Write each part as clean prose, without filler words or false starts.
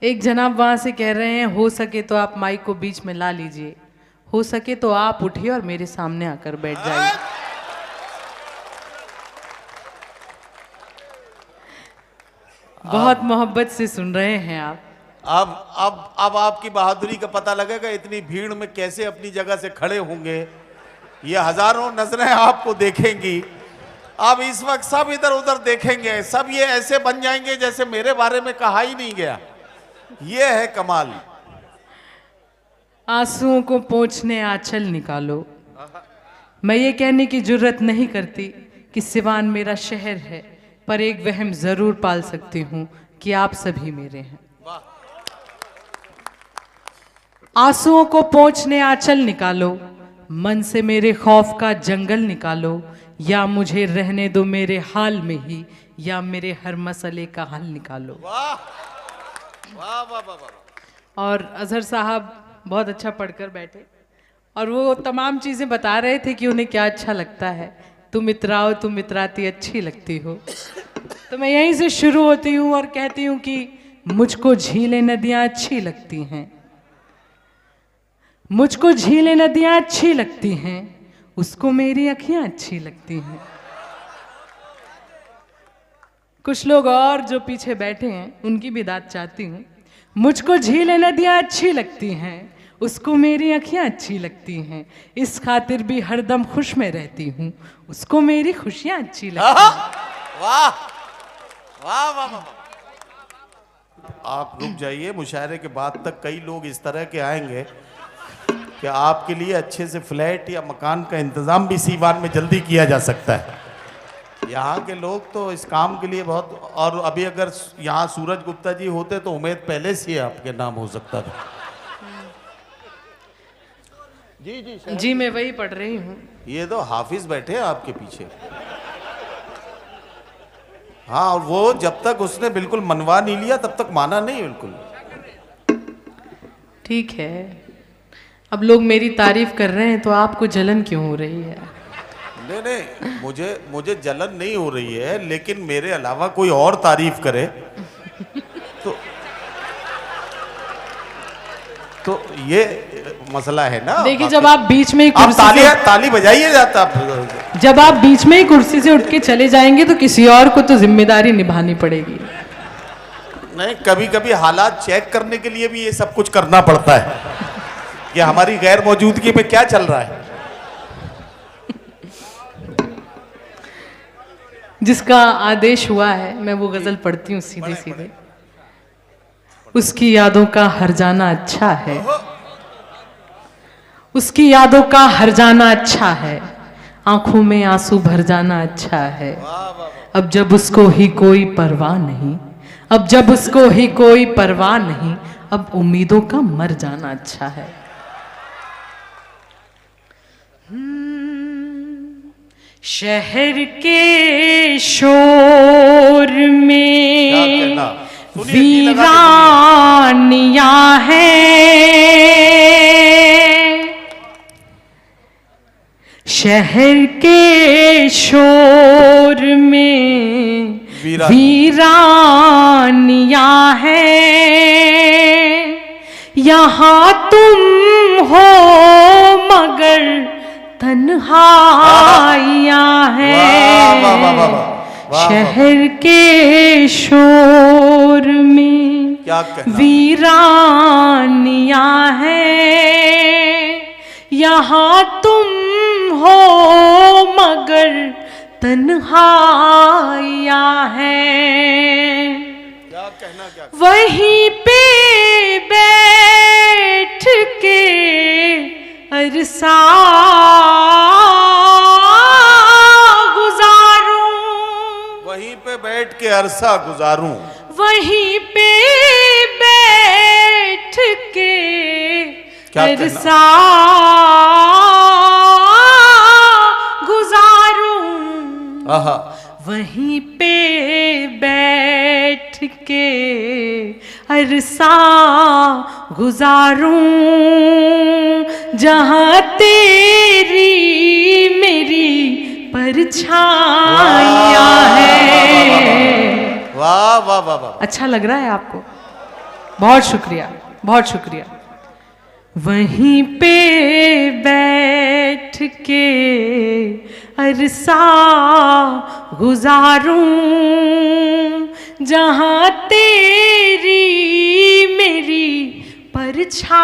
एक जनाब वहां से कह रहे हैं, हो सके तो आप माइक को बीच में ला लीजिए, हो सके तो आप उठिए और मेरे सामने आकर बैठ जाइए। बहुत मोहब्बत से सुन रहे हैं आप। अब आपकी बहादुरी का पता लगेगा, इतनी भीड़ में कैसे अपनी जगह से खड़े होंगे। ये हजारों नजरें आपको देखेंगी। अब इस वक्त सब इधर उधर देखेंगे, सब ये ऐसे बन जाएंगे जैसे मेरे बारे में कहा ही नहीं गया। ये है कमाल। आंसुओं को पोंछने आंचल निकालो। मैं ये कहने की जुर्रत नहीं करती कि सिवान मेरा शहर है, पर एक वहम जरूर पाल सकती हूँ कि आप सभी मेरे हैं। आंसुओं को पोंछने आंचल निकालो, मन से मेरे खौफ का जंगल निकालो, या मुझे रहने दो मेरे हाल में ही, या मेरे हर मसले का हल निकालो। वाह वाह वाह वाह। और अजहर साहब बहुत अच्छा पढ़कर बैठे और वो तमाम चीज़ें बता रहे थे कि उन्हें क्या अच्छा लगता है। तुम इतराओ तुम इतराती अच्छी लगती हो। तो मैं यहीं से शुरू होती हूँ और कहती हूँ कि मुझको झीलें नदियाँ अच्छी लगती हैं, मुझको झीलें नदियाँ अच्छी लगती हैं, उसको मेरी अखियाँ अच्छी लगती हैं। कुछ लोग और जो पीछे बैठे हैं उनकी भी दाद चाहती हूँ। मुझको झीलें नदियाँ अच्छी लगती हैं, उसको मेरी अखियाँ अच्छी लगती हैं, इस खातिर भी हरदम खुश में रहती हूँ, उसको मेरी खुशियाँ अच्छी लगती हैं। वाह वाह वाह वाह। आप रुक जाइए, मुशायरे के बाद तक कई लोग इस तरह के आएंगे कि आपके लिए अच्छे से फ्लैट या मकान का इंतजाम भी सीवान में जल्दी किया जा सकता है। यहाँ के लोग तो इस काम के लिए बहुत, और अभी अगर यहाँ सूरज गुप्ता जी होते तो उम्मीद पहले से आपके नाम हो सकता था। जी जी जी मैं वही पढ़ रही हूँ। ये तो हाफिज बैठे हैं आपके पीछे। हाँ, और वो जब तक उसने बिल्कुल मनवा नहीं लिया तब तक माना नहीं बिल्कुल। ठीक है, अब लोग मेरी तारीफ कर रहे हैं तो आपको जलन क्यों हो रही है? नहीं नहीं, मुझे जलन नहीं हो रही है, लेकिन मेरे अलावा कोई और तारीफ करे तो ये मसला है ना। देखिए, जब आप बीच में ही कुर्सी ताली बजाइए जाता, जब आप बीच में ही कुर्सी से उठ के चले जाएंगे तो किसी और को तो जिम्मेदारी निभानी पड़ेगी। नहीं, कभी कभी हालात चेक करने के लिए भी ये सब कुछ करना पड़ता है कि हमारी गैर मौजूदगी में क्या चल रहा है। जिसका आदेश हुआ है मैं वो गजल पढ़ती हूँ सीधे सीधे। उसकी यादों का हर जाना अच्छा है, उसकी यादों का हर जाना अच्छा है, आंखों में आंसू भर जाना अच्छा है। अब जब उसको ही कोई परवाह नहीं, अब जब उसको ही कोई परवाह नहीं, अब उम्मीदों का मर जाना अच्छा है। शहर के शोर में वीरानियां हैं, शहर के शोर में वीरानियां हैं, यहाँ तुम हो मगर तन्हाइयां हैं। शहर के शोर में वीरानियां हैं, यहाँ तुम हो मगर तन्हाइयां हैं। वहीं पे बैठ के अरसा गुजारूं, वहीं पे बैठ के अरसा गुजारूं, वहीं पे बैठ के अरसा गुजारूं, वहीं पे बैठ के अरसा गुजारूं, जहां तेरी मेरी परछाइयां हैं। वाह वाह वाह वाह। अच्छा लग रहा है आपको? बहुत शुक्रिया, बहुत शुक्रिया। वहीं पे बैठ के अरसा गुजारूं जहां तेरी मेरी परछाइयां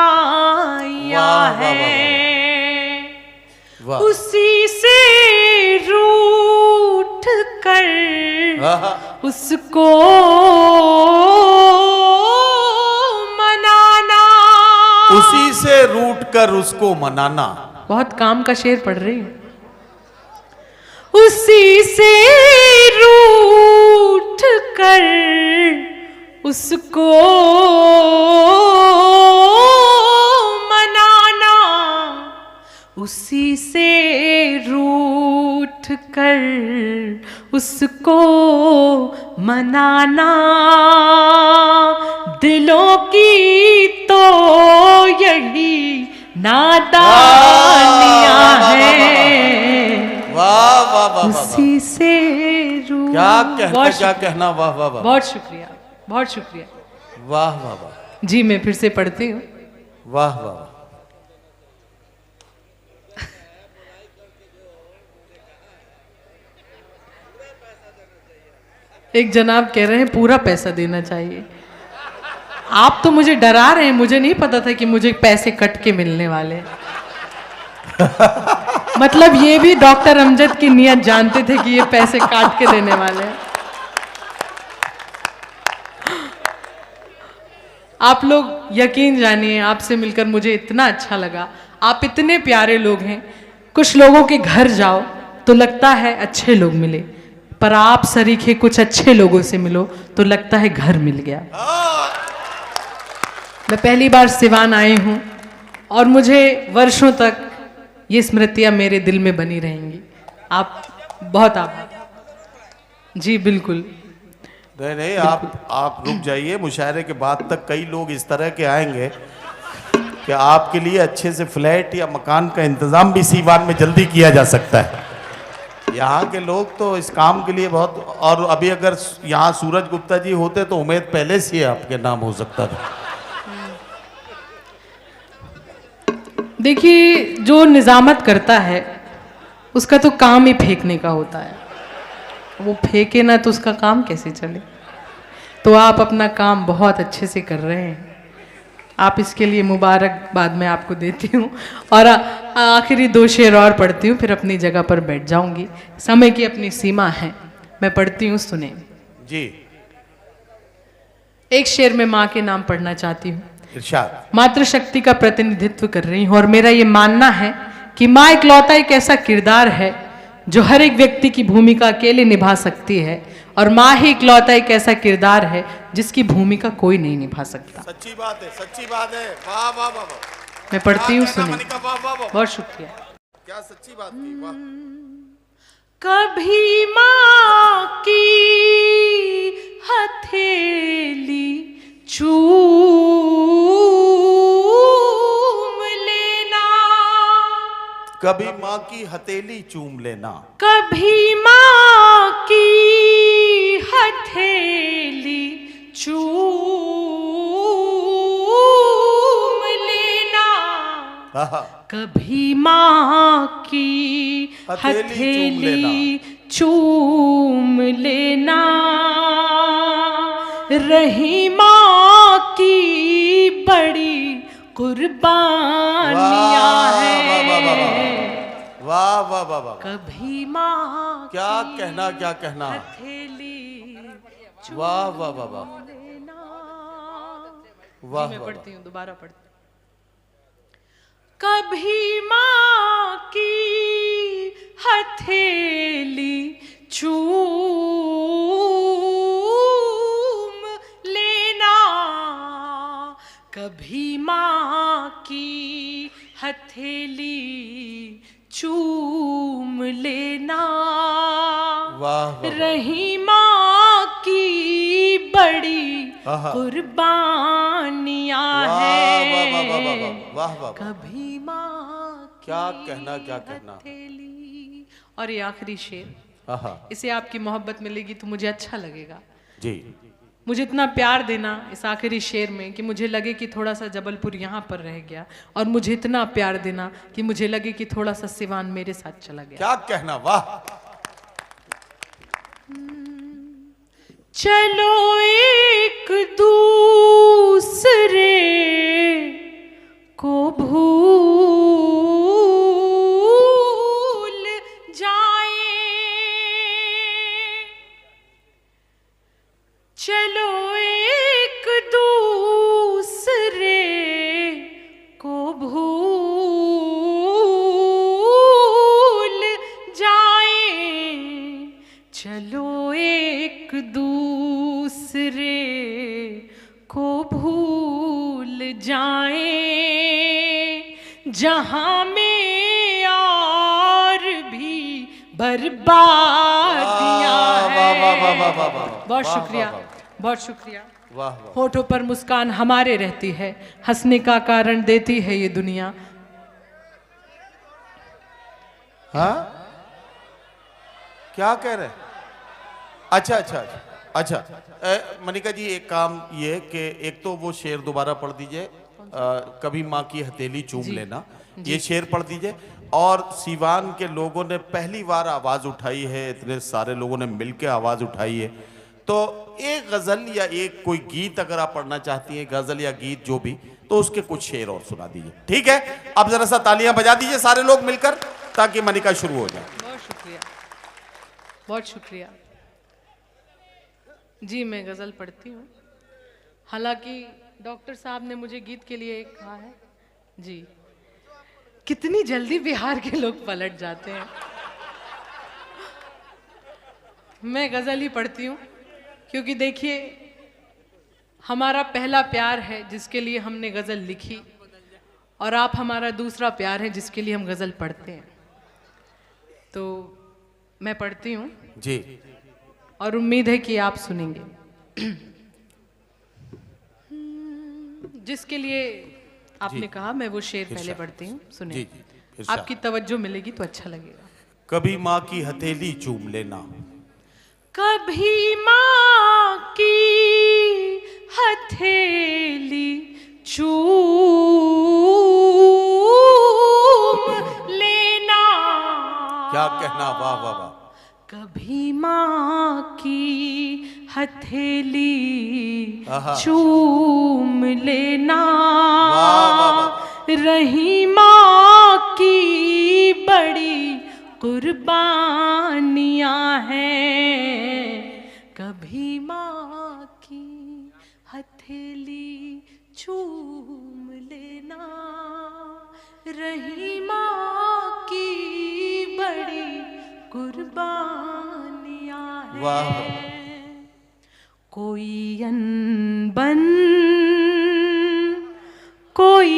वाह, वाह, वाह, हैं, वाह। उसी से रूठ कर आहा। उसको मनाना, उसी से रूठ कर उसको मनाना। बहुत काम का शेर पढ़ रही हूं। उसी से रूठ कर उसको मनाना, उसी से रूठ कर उसको मनाना, दिलों की तो यही नादानियां हैं। वाह वाह वाह वाह। उसी से रूठ। क्या कहना, क्या कहना। वाह वाह वाह। बहुत शुक्रिया, बहुत शुक्रिया। वाह वाह वाह। जी मैं फिर से पढ़ती हूँ। वाह वाह वाह। एक जनाब कह रहे हैं पूरा पैसा देना चाहिए। आप तो मुझे डरा रहे हैं, मुझे नहीं पता था कि मुझे पैसे कट के मिलने वाले हैं। मतलब ये भी डॉक्टर अमजद की नियत जानते थे कि ये पैसे काट के देने वाले हैं। आप लोग यकीन जानिए, आपसे मिलकर मुझे इतना अच्छा लगा। आप इतने प्यारे लोग हैं। कुछ लोगों के घर जाओ तो लगता है अच्छे लोग मिले, पर आप सरीखे कुछ अच्छे लोगों से मिलो तो लगता है घर मिल गया। मैं पहली बार सिवान आई हूँ और मुझे वर्षों तक ये स्मृतियाँ मेरे दिल में बनी रहेंगी। आप बहुत आभार। जी बिल्कुल। नहीं नहीं, आप रुक जाइए। मुशायरे के बाद तक कई लोग इस तरह के आएंगे कि आपके लिए अच्छे से फ्लैट या मकान का इंतजाम भी सीवान में जल्दी किया जा सकता है। यहाँ के लोग तो इस काम के लिए बहुत, और अभी अगर यहाँ सूरज गुप्ता जी होते तो उम्मीद पहले से आपके नाम हो सकता था। देखिए, जो निजामत करता है उसका तो काम ही फेंकने का होता है। वो फेंके ना तो उसका काम कैसे चले। तो आप अपना काम बहुत अच्छे से कर रहे हैं। आप इसके लिए मुबारकबाद मैं आपको देती हूँ। और आखिरी 2 शेर और पढ़ती हूँ, फिर अपनी जगह पर बैठ जाऊंगी। समय की अपनी सीमा है। मैं पढ़ती हूँ, सुने जी। एक शेर में माँ के नाम पढ़ना चाहती हूँ। इरशाद। मातृशक्ति का प्रतिनिधित्व कर रही हूँ और मेरा ये मानना है कि माँ इकलौता एक ऐसा किरदार है जो हर एक व्यक्ति की भूमिका अकेले निभा सकती है, और माँ ही इकलौता एक ऐसा किरदार है जिसकी भूमिका कोई नहीं निभा सकता। सच्ची बात है, सच्ची बात है। वाह वाह वाह वाह। मैं पढ़ती हूँ, सुनिए। वाह वाह वाह। बहुत शुक्रिया। क्या सच्ची बात की। वाह। कभी माँ की हथेली चूम लेना, कभी माँ की हथेली चूम लेना, कभी माँ की हथेली चूम लेना, कभी माँ की हथेली चूम लेना, रही माँ की बड़ी कुर्बानियाँ हैं। वाह वाह वाह वाह। कभी माँ क्या कहना, क्या कहना। हथेली वाह वाह वाह वाह। वाह। मैं पढ़ती हूँ, दोबारा पढ़ती हूँ। कभी माँ की हथेली चूम लेना, कभी माँ की हथेली चूम लेना, वाह। रही माँ की बड़ी कुर्बानियाँ हैं। वाह वाह। कभी माँ क्या कहना, क्या कहना। हथेली। और ये आखिरी शेर, आहा। इसे आपकी मोहब्बत मिलेगी तो मुझे अच्छा लगेगा। जी। मुझे इतना प्यार देना इस आखिरी शेर में कि मुझे लगे कि थोड़ा सा जबलपुर यहाँ पर रह गया, और मुझे इतना प्यार देना कि मुझे लगे कि थोड़ा सा सिवान मेरे साथ चला गया। क्या कहना, वाह। चलो एक दूसरे को भूल जाए, चलो एक दूसरे को भूल जाए, चलो एक दूसरे को भूल जाए, जहां में और भी बर्बादियां हैं। बहुत शुक्रिया, बहुत शुक्रिया। वाह। होठों पर मुस्कान हमारे रहती है, हंसने का कारण देती है ये दुनिया। हाँ, क्या कह रहे? अच्छा। मनिका जी, एक काम ये कि एक तो वो शेर दोबारा पढ़ दीजिए, कभी माँ की हथेली चूम लेना, ये शेर पढ़ दीजिए। और सीवान के लोगों ने पहली बार आवाज उठाई है, इतने सारे लोगों ने मिलकर आवाज उठाई है, तो एक गजल या एक कोई गीत अगर आप पढ़ना चाहती हैं, गजल या गीत जो भी, तो उसके कुछ शेर और सुना दीजिए, ठीक है? अब जरा सा तालियां बजा दीजिए सारे लोग मिलकर, ताकि मनिका शुरू हो जाए। बहुत शुक्रिया, बहुत शुक्रिया जी। मैं गजल पढ़ती हूँ, हालांकि डॉक्टर साहब ने मुझे गीत के लिए कहा है जी। कितनी जल्दी बिहार के लोग पलट जाते हैं। मैं गजल ही पढ़ती हूँ, क्योंकि देखिए हमारा पहला प्यार है जिसके लिए हमने गजल लिखी, और आप हमारा दूसरा प्यार है जिसके लिए हम गजल पढ़ते हैं। तो मैं पढ़ती हूँ जी, और उम्मीद है कि आप सुनेंगे। जिसके लिए आपने कहा, मैं वो शेर पहले पढ़ती हूँ, सुने। जी, आपकी तवज्जो मिलेगी तो अच्छा लगेगा। कभी माँ की हथेली चूम लेना, कभी माँ की हथेली चूम लेना। क्या कहना, वाह वाह वाह। कभी माँ की हथेली आहा। चूम लेना, वाह वाह वाह। रही माँ की बड़ी कुर्बानियाँ हैं। कभी माँ की हथेली चूम लेना, रही माँ की बड़ी कुर्बानियाँ वाह। हैं। कोई अनबन, कोई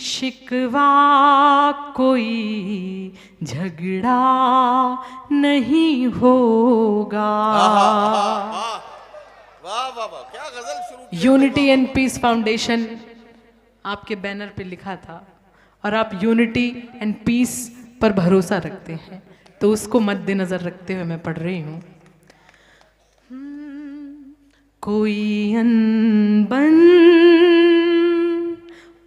शिकवा, कोई झगड़ा नहीं होगा। वाह वाह वाह, क्या गजल शुरू की। यूनिटी एंड पीस फाउंडेशन आपके बैनर पे लिखा था, और आप यूनिटी एंड पीस पर भरोसा रखते हैं, तो उसको मद्देनजर रखते हुए मैं पढ़ रही हूँ। कोई अनबन,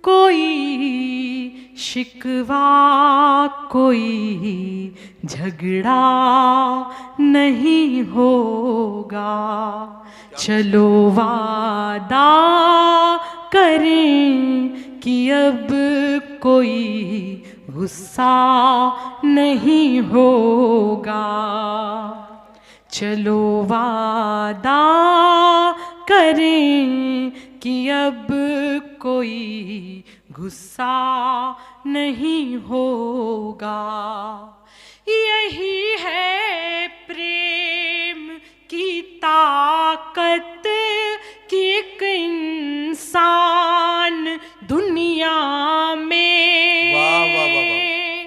कोई शिकवा, कोई झगड़ा नहीं होगा। चलो वादा करें कि अब कोई गुस्सा नहीं होगा। चलो वादा करें कि अब कोई गुस्सा नहीं होगा। यही है प्रेम की ताकत कि एक इंसान दुनिया में, वाह वाह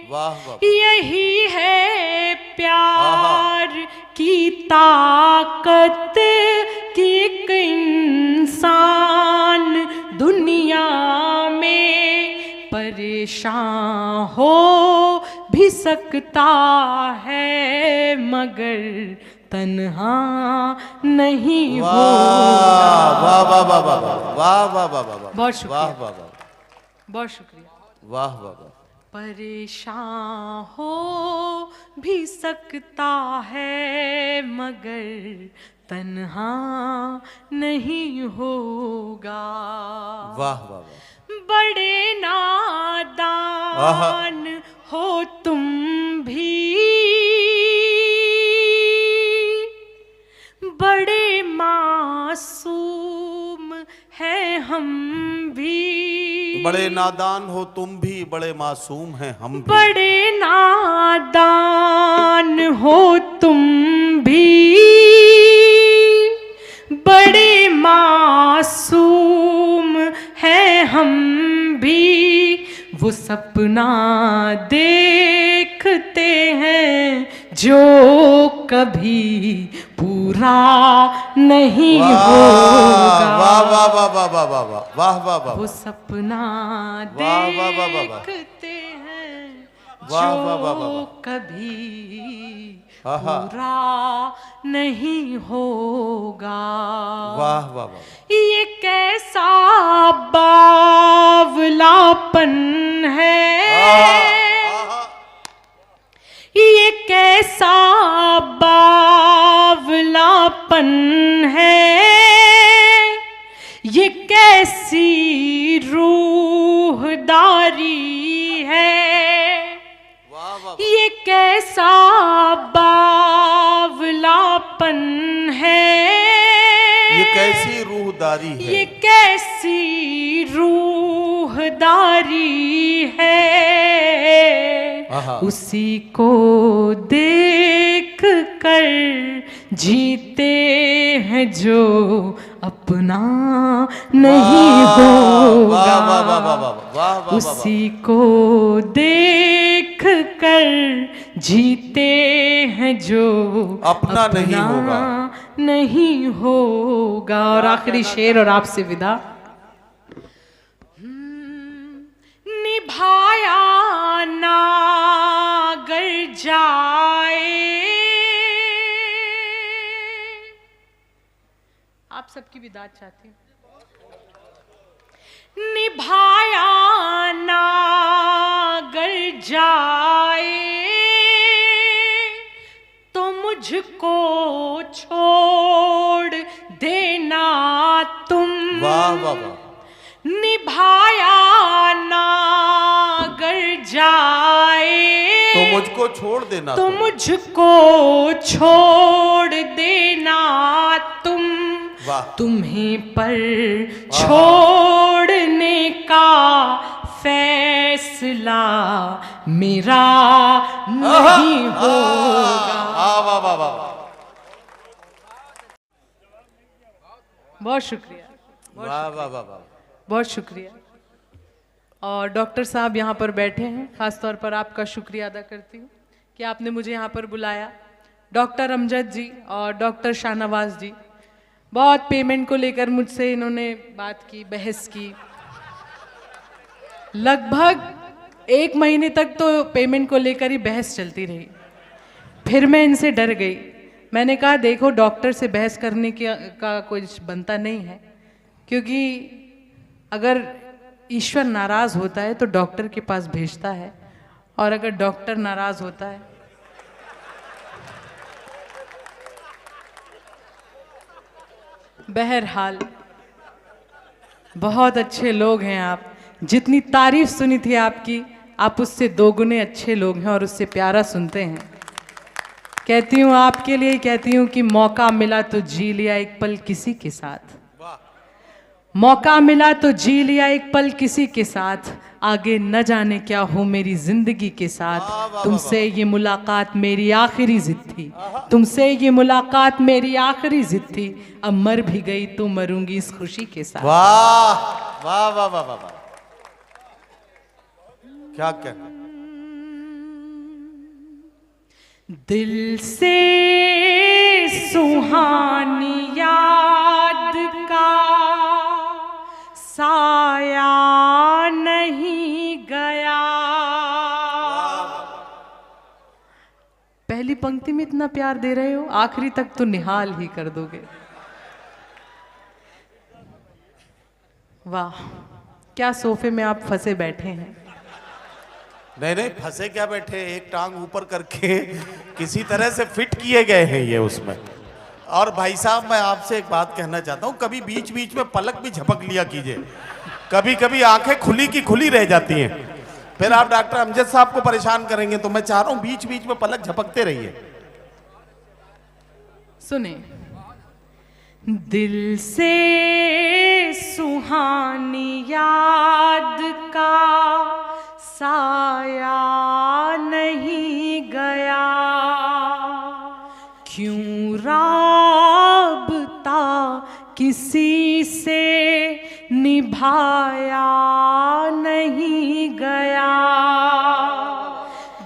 वाह वाह। यही है प्यार की ताकत कि एक इंसान दुनिया में परेशान हो भी सकता है, मगर तन्हा नहीं वाह होगा। वाह वाह वाह वाह वाह वाह वाह वाह बहुत शुक्रिया। वाह वाह वाह बहुत शुक्रिया। वाह वाह वाह। परेशान हो भी सकता है मगर तन्हा नहीं होगा। वाह वाह वाह। बड़े नादान हो तुम भी, बड़े मासूम है हम भी। बड़े नादान हो तुम भी, बड़े मासूम हैं हम भी। बड़े नादान हो तुम भी, बड़े मासूम हैं हम भी। वो सपना देखते हैं जो कभी पूरा नहीं होगा। वाह वाह वाह वाह वाह वाह वाह वाह वाह वाह। वो सपना वाह वाह वाह वाह वाह। देखते हैं वाह वाह वाह वाह जो वाह। कभी आहा। पूरा नहीं होगा। वाह वाह वाह। ये कैसा बावलापन है, ये कैसा बावलापन है, ये कैसी रूहदारी है। वाह वाह। ये कैसा बावलापन है, ये कैसी रूहदारी है। ये कैसी रूहदारी है। आहा। उसी को देख कर जीते हैं जो अपना नहीं होगा। वाह वाह वाह वाह वाह वाह वाह। उसी को देख कर जीते हैं जो अपना नहीं होगा। नहीं होगा। और आखिरी शेर और आपसे विदा। निभाया ना गर जाए, आप सबकी विदा चाहती हूँ। निभाया ना गर जाए तो मुझको छोड़ देना तुम। वाह वाह वाह। निभाया ना गर जाए तो मुझको छोड़ देना तो तुम। मुझको छोड़ देना तुम। वाह। तुम्हें पर छोड़ने का फैसला मेरा नहीं होगा। वाह वाह वाह वाह। बहुत शुक्रिया। वाह वाह वाह वाह। बहुत शुक्रिया। और डॉक्टर साहब यहाँ पर बैठे हैं, ख़ास तौर पर आपका शुक्रिया अदा करती हूँ कि आपने मुझे यहाँ पर बुलाया। डॉक्टर अमजद जी और डॉक्टर शाहनवाज जी, बहुत पेमेंट को लेकर मुझसे इन्होंने बात की, बहस की। लगभग 1 महीने तक तो पेमेंट को लेकर ही बहस चलती रही। फिर मैं इनसे डर गई। मैंने कहा देखो, डॉक्टर से बहस करने का कुछ बनता नहीं है, क्योंकि अगर ईश्वर नाराज होता है तो डॉक्टर के पास भेजता है, और अगर डॉक्टर नाराज होता है बहरहाल बहुत अच्छे लोग हैं आप। जितनी तारीफ सुनी थी आपकी, आप उससे 2 गुने अच्छे लोग हैं और उससे प्यारा सुनते हैं। कहती हूँ आपके लिए, कहती हूँ कि मौका मिला तो जी लिया एक पल किसी के साथ, मौका मिला तो जी लिया एक पल किसी के साथ, आगे न जाने क्या हो मेरी जिंदगी के साथ। तुमसे ये मुलाकात मेरी आखिरी जिद थी, तुमसे ये मुलाकात मेरी आखिरी जिद थी, अब मर भी गई तो मरूंगी इस खुशी के साथ। वाह वाह वाह वाह वाह। क्या कहना। दिल से सुहानी याद का साया नहीं गया, पहली पंक्ति में इतना प्यार दे रहे हो, आखिरी तक तो निहाल ही कर दोगे। वाह, क्या सोफे में आप फंसे बैठे हैं। नहीं नहीं, फंसे क्या बैठे, एक टांग ऊपर करके किसी तरह से फिट किए गए हैं ये उसमें। और भाई साहब, मैं आपसे एक बात कहना चाहता हूँ, कभी बीच बीच में पलक भी झपक लिया कीजिए। कभी कभी आंखें खुली की खुली रह जाती हैं, फिर आप डॉक्टर अमजद साहब को परेशान करेंगे। तो मैं चाह रहा हूँ बीच बीच में पलक झपकते रहिए। सुने, दिल से सुहानी याद का साया नहीं गया, क्यों राबता किसी से निभाया नहीं गया।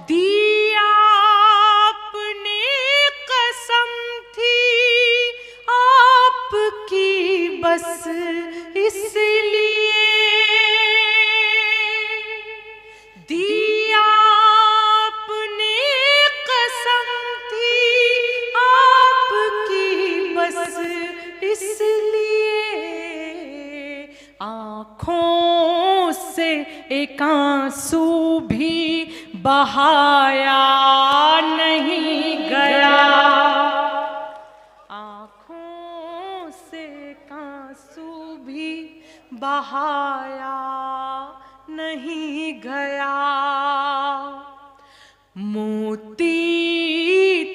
दिया आपने कसम थी आपकी बस इसलिए, दिया आपने कसम थी आपकी बस इसलिए, आँखों से एक आंसू भी बहाया नहीं गया, आँखों से एक आंसू भी बहाया नहीं गया। मोती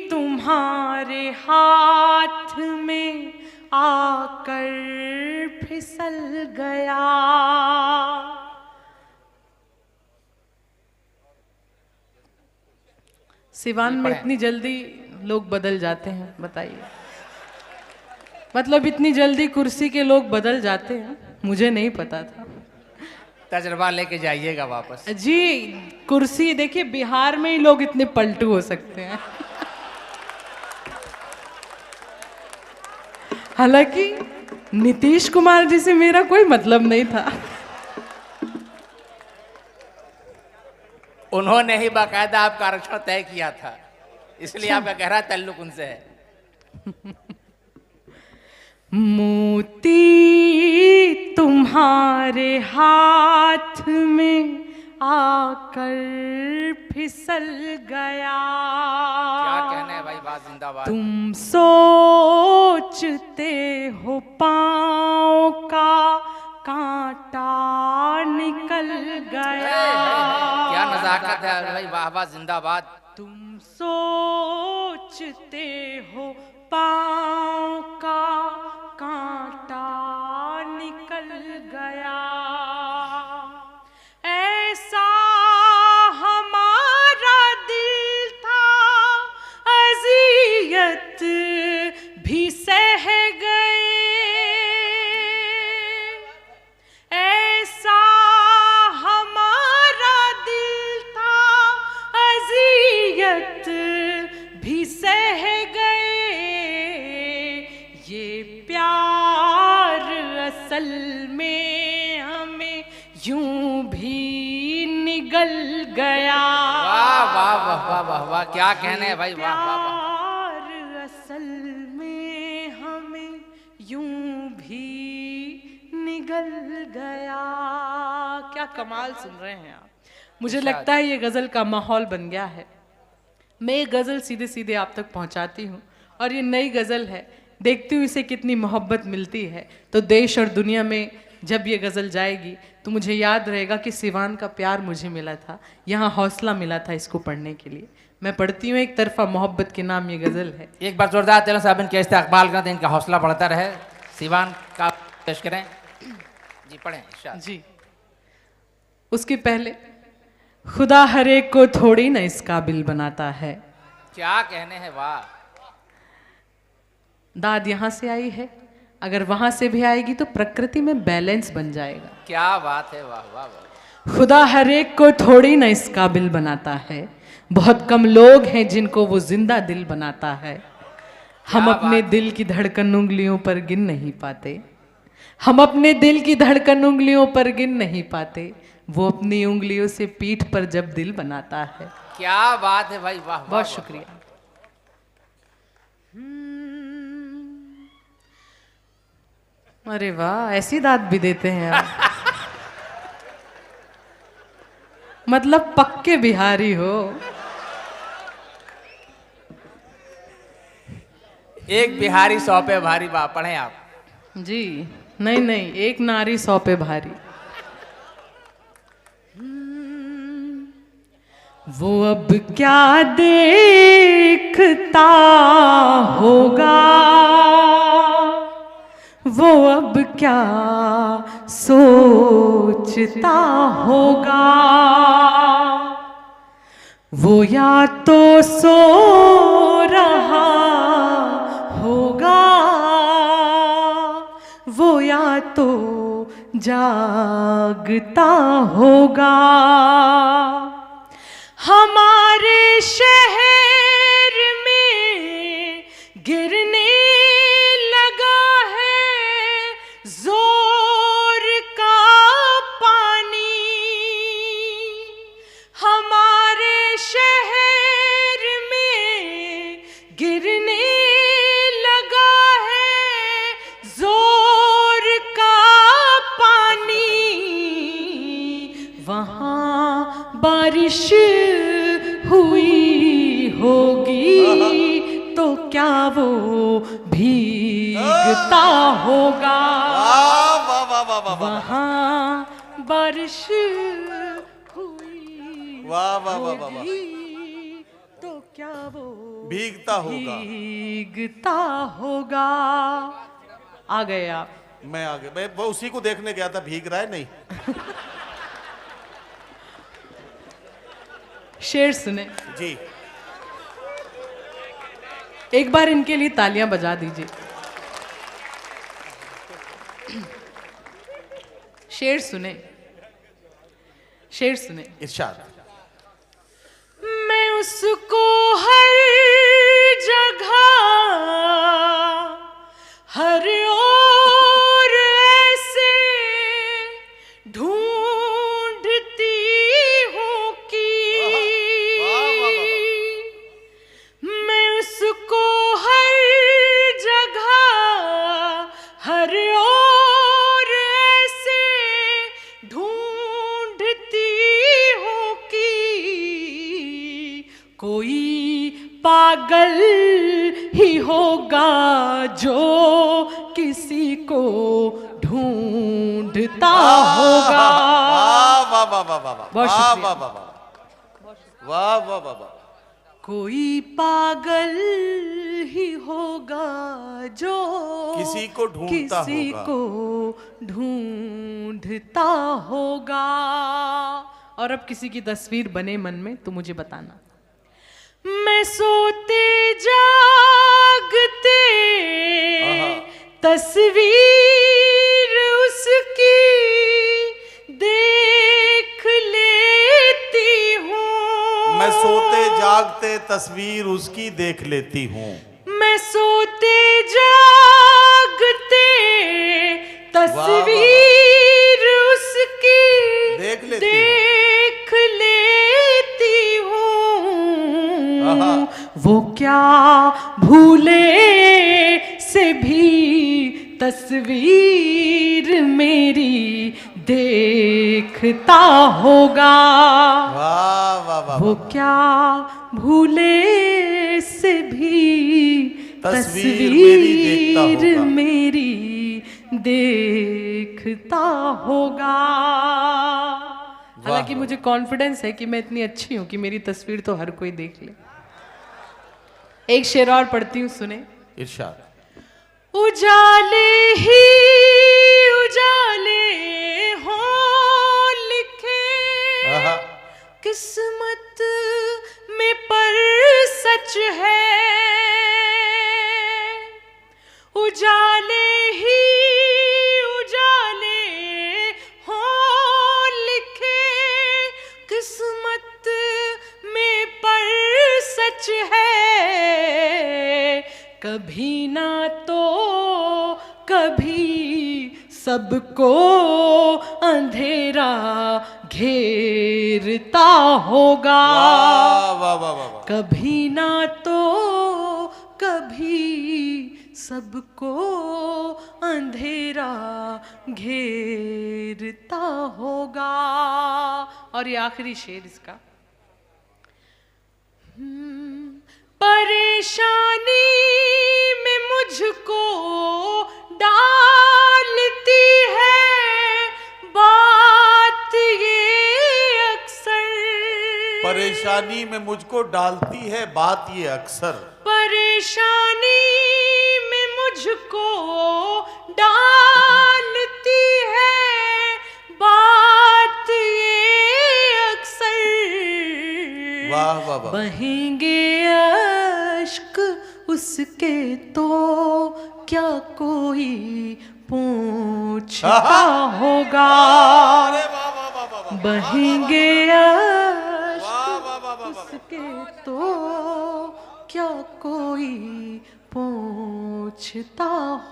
तुम्हारे हाथ में आकर फिसल गया। सिवान में इतनी जल्दी लोग बदल जाते हैं, बताइए। मतलब इतनी जल्दी कुर्सी के लोग बदल जाते हैं, मुझे नहीं पता था। तजर्बा लेके जाइएगा वापस। जी, कुर्सी देखिए, बिहार में ही लोग इतने पलटू हो सकते हैं। हालांकि नीतीश कुमार जी से मेरा कोई मतलब नहीं था। उन्होंने ही बाकायदा आपका आरक्षण तय किया था, इसलिए आपका गहरा ताल्लुक उनसे है। मोती तुम्हारे हाथ में आकर फिसल गया। क्या कहना है भाई, बात जिंदाबाद। तुम सोचते हो पाँव का कांटा निकल गया। क्या नजाकत है भाई, वाह वाह जिंदाबाद। तुम सोचते हो पाँव का कांटा निकल गया, ऐसा हमारा दिल था अज़ियत भी सह गए, ऐसा हमारा दिल था अज़ियत भी सह गए। ये प्यार असल में हमें यूं भी निगल गया। वाह वाह वाह वाह वाह वाह, क्या कहने हैं भाई, वाह वाह वाह। प्यार असल में हमें यूं भी निगल गया। क्या कमाल सुन रहे हैं आप। मुझे लगता है ये गजल का माहौल बन गया है। मैं ये गजल सीधे सीधे आप तक पहुंचाती हूँ, और ये नई गजल है, देखती हूँ इसे कितनी मोहब्बत मिलती है। तो देश और दुनिया में जब ये गज़ल जाएगी तो मुझे याद रहेगा कि सिवान का प्यार मुझे मिला था, यहाँ हौसला मिला था इसको पढ़ने के लिए। मैं पढ़ती हूँ एक तरफा मोहब्बत के नाम ये गज़ल है। एक बार जोरदार तेलंग साहब इनके इस्तेकबाल करते, इनका हौसला बढ़ता रहे। सिवान का पेश करें जी, पढ़ें इरशाद। जी, उसके पहले खुदा हर एक को थोड़ी ना इस काबिल बनाता है। क्या कहने हैं, वाह। दाद यहाँ से आई है, अगर वहां से भी आएगी तो प्रकृति में बैलेंस बन जाएगा। क्या बात है, वाह वाह वाह। खुदा हर एक को थोड़ी ना इस काबिल बनाता है, बहुत कम लोग हैं जिनको वो जिंदा दिल बनाता है। हम अपने दिल की धड़कन उंगलियों पर गिन नहीं पाते, हम अपने दिल की धड़कन उंगलियों पर गिन नहीं पाते, वो अपनी उंगलियों से पीठ पर जब दिल बनाता है। क्या बात है भाई, वाह। बहुत शुक्रिया। अरे वाह, ऐसी दाद भी देते हैं आप। मतलब पक्के बिहारी हो। एक बिहारी 100 पे भारी, बा पढ़े आप। जी नहीं नहीं, एक नारी 100 पे भारी। वो अब क्या देखता होगा, वो अब क्या सोचता होगा, वो या तो सो रहा होगा, वो या तो जागता होगा। हमारे शहर में गिरने लगा है जोर का पानी, हमारे शहर में गिरने लगा है जोर का पानी। वहाँ बारिश हुई होगी तो क्या वो भीगता होगा। वाह वाह वाह वाह वाह वाह वहाँ बारिश हुई वाह वाह वाह वाह वाह। होगी तो क्या वो भीगता होगा। भीगता होगा। आ गए आप। मैं आगे, मैं वो उसी को देखने गया था, भीग रहा है नहीं। शेर सुने। जी एक बार इनके लिए तालियां बजा दीजिए। शेर सुने, शेर सुने। इरशाद। मैं उसको हर जगह हर ओर ऐसे ढूंढती हूँ कि मैं उसको हर जगह हर ओर ऐसे ढूंढती हूँ कि कोई पागल ही होगा जो किसी को ढूंढता होगा। वाह वाह वाह वाह वाह वाह बहुत वाह शुक्रिया। वाह वाह वाह वाह वाह वाह। कोई पागल ही होगा जो किसी को ढूंढता किसी होगा। को ढूंढता होगा। और अब किसी की तस्वीर बने मन में तो मुझे बताना। मैं सोते जागते तस्वीर उसकी देख लेती हूँ। मैं सोते जागते तस्वीर उसकी देख लेती हूँ। मैं सोते जागते तस्वीर उसकी देख लेती देख लेती हूँ। आहा। वो क्या भूले से भी तस्वीर मेरी देखता होगा। वाह वाह वाह वो वाह। क्या भूले से भी तस्वीर मेरी देखता तस्वीर होगा। मेरी देखता होगा। हालांकि वाह। मुझे कॉन्फिडेंस है कि मैं इतनी अच्छी हूं कि मेरी तस्वीर तो हर कोई देख ले। एक शेर और पढ़ती हूँ, सुने। इरशाद। उजाले ही उजाले हों लिखे आहा। किस्मत में पर सच है। उजाले ही उजाले हों लिखे किस्मत में पर सच है। कभी ना तो कभी सबको अंधेरा घेरता होगा। वाह वाह वाह वाह वाह। कभी ना तो कभी सबको अंधेरा घेरता होगा। और ये आखिरी शेर इसका। परेशानी में मुझको डालती है बात ये अक्सर। परेशानी में मुझको डालती है बात ये अक्सर। परेशानी में मुझको डालती है बात ये अक्सर। वाह वाह वाह। बहेंगे अश्क उसके तो क्या कोई पूछता होगा। अरे वाह वाह वाह वाह वाह। बहेंगे अश्क वाह वाह वाह वाह वाह। उसके तो क्या कोई पूछता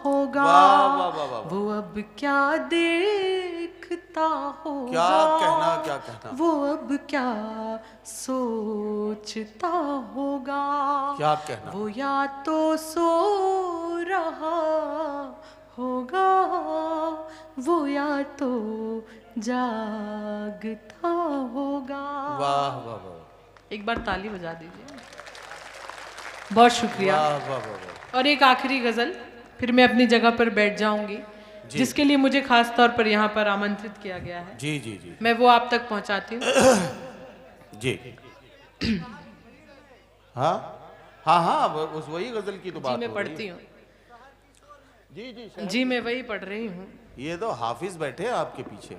होगा। वाह वाह वाह वाह। वो अब क्या देखता होगा। क्या कहना वो अब क्या सोचता होगा। क्या कहना। वो या तो सो रहा होगा, वो या तो जागता होगा। वाह वाह वाह। एक बार ताली बजा दीजिए। बहुत शुक्रिया। वाह वाह वाह वाह। और एक आखिरी गजल, फिर मैं अपनी जगह पर बैठ जाऊंगी, जिसके लिए मुझे खास तौर पर यहाँ पर आमंत्रित किया गया है। जी जी जी मैं वो आप तक पहुँचाती हूँ। जी। हाँ हाँ हाँ, उस वही गजल की तो बात जी मैं हो रही पढ़ती हूँ। जी जी शायद। जी मैं वही पढ़ रही हूँ। ये तो हाफिज बैठे हैं आपके पीछे।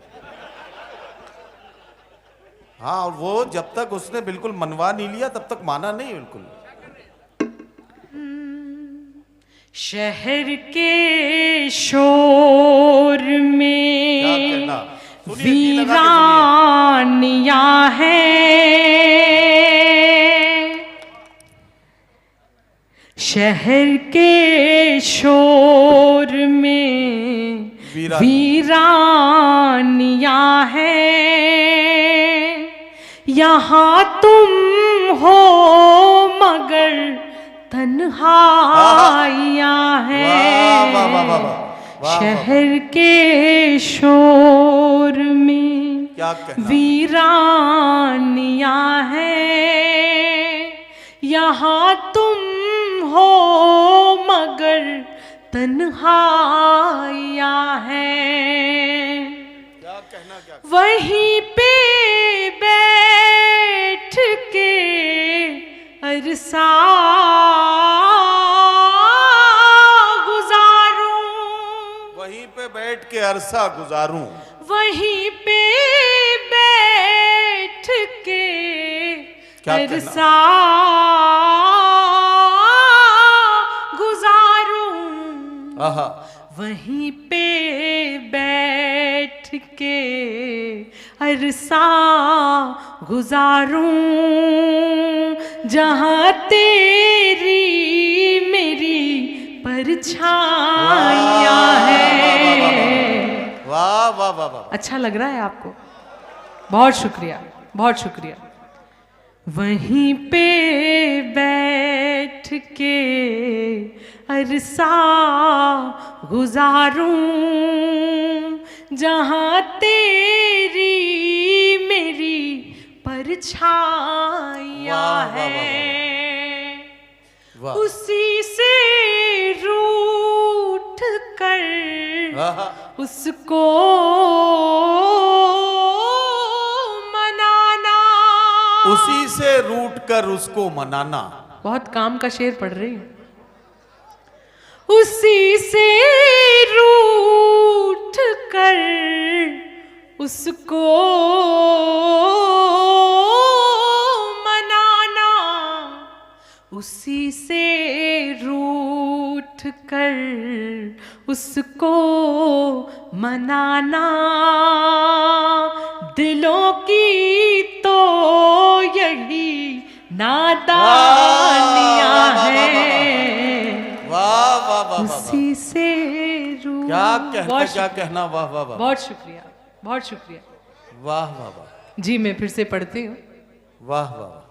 हाँ, और वो जब तक उसने बिल्कुल मनवा नहीं लिया तब तक माना नहीं बिल्कुल। शहर के शोर में क्या कहना। सुनिए, जी लगा के सुनिए। वीरानियां हैं। शहर के शोर में वीरानियां हैं। यहाँ तुम हो मगर तन्हाइयां हैं। वाह, वाह, वाह, वाह, वाह, वाह, शहर के शोर में क्या कहना। वीरानियां हैं। यहाँ तुम हो मगर तन्हाइयां हैं। क्या कहना। क्या वहीं पे बैठ के अरसा गुजारूं। वहीं पे बैठ के अरसा गुजारूं। वहीं पे बैठ के क्या कहना। अरसा गुजारूं। आहा। वहीं पे बैठ के अरसा गुजारूं। जहां तेरी मेरी परछाइयां हैं। वाह वाह वाह वाह। अच्छा लग रहा है आपको? बहुत शुक्रिया, बहुत शुक्रिया। वहीं पे बैठ के अरसा गुजारूं। जहां तेरी मेरी परछाइयां वाह, वाह, वाह, हैं। वाह। उसी से रूठ कर आहा। उसको मनाना। उसी से रूठ कर उसको मनाना। बहुत काम का शेर पढ़ रही हूँ। उसी से रूठ कर उसको मनाना। उसी से रूठ कर उसको मनाना। दिलों की तो यही नादानियां हैं। वाह वाह वाह वाह। उसी से रूठ। क्या कहना। क्या कहना। वाह वाह वाह। बहुत शुक्रिया, बहुत शुक्रिया। वाह वाह वाह। जी मैं फिर से पढ़ती हूँ। वाह वाह वाह।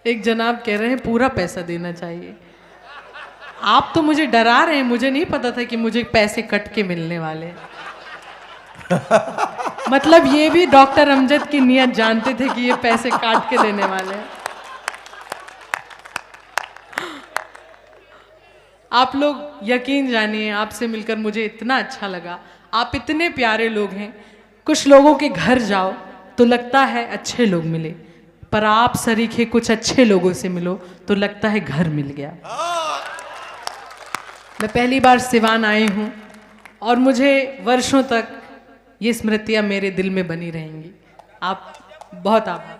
एक जनाब कह रहे हैं पूरा पैसा देना चाहिए। आप तो मुझे डरा रहे हैं, मुझे नहीं पता था कि मुझे पैसे कट के मिलने वाले हैं। मतलब ये भी डॉक्टर अमजद की नियत जानते थे कि ये पैसे काट के देने वाले हैं। आप लोग यकीन जानिए, आपसे मिलकर मुझे इतना अच्छा लगा। आप इतने प्यारे लोग हैं। कुछ लोगों के घर जाओ तो लगता है अच्छे लोग मिले, पर आप सरीखे कुछ अच्छे लोगों से मिलो तो लगता है घर मिल गया। मैं पहली बार सिवान आई हूँ और मुझे वर्षों तक ये स्मृतियाँ मेरे दिल में बनी रहेंगी। आप बहुत आभार।